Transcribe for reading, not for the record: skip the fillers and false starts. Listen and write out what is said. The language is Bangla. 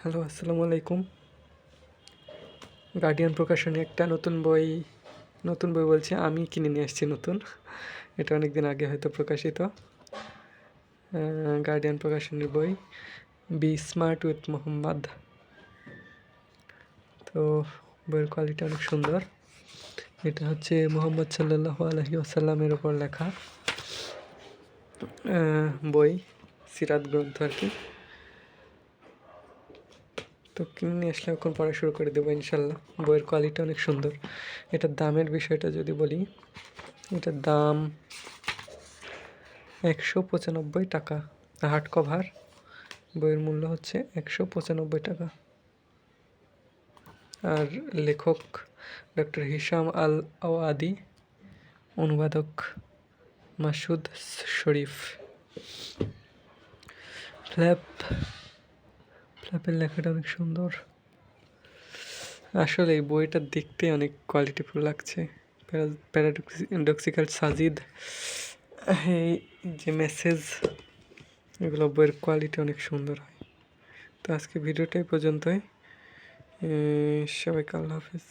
হ্যালো, আসসালামু আলাইকুম। গার্ডিয়ান প্রকাশনী একটা নতুন বই বলছি, আমি কিনে নিয়ে আসছি নতুন। এটা অনেক দিন আগে হয়তো প্রকাশিত। গার্ডিয়ান প্রকাশনীর বই বি স্মার্ট উইথ মোহাম্মদ। তো বইয়ের কোয়ালিটি অনেক সুন্দর। এটা হচ্ছে মোহাম্মদ সাল্লাল্লাহু আলাইহি ওয়াসাল্লামের ওপর লেখা বই, সিরাত গ্রন্থ আর কি। তো কিনে নিয়ে আসলে এখন পড়া শুরু করে দেবো ইনশাল্লাহ। বইয়ের কোয়ালিটি অনেক সুন্দর। এটার দামের বিষয়টা যদি বলি, এটার দাম 195 টাকা। হার্ড কভার বইয়ের মূল্য হচ্ছে 195 টাকা। আর লেখক ডক্টর হিশাম আল আওয়াদি, অনুবাদক মাসুদ শরীফ। ফ্ল্যাপের লেখাটা অনেক সুন্দর। আসলে এই বইটা দেখতে অনেক কোয়ালিটিফুল লাগছে। প্যারাডক্সিক্যাল সাজিদ, এই যে মেসেজ, এগুলো বইয়ের কোয়ালিটি অনেক সুন্দর হয়। তো আজকে ভিডিওটাই পর্যন্তই। সবাইকে আল্লাহ হাফিজ।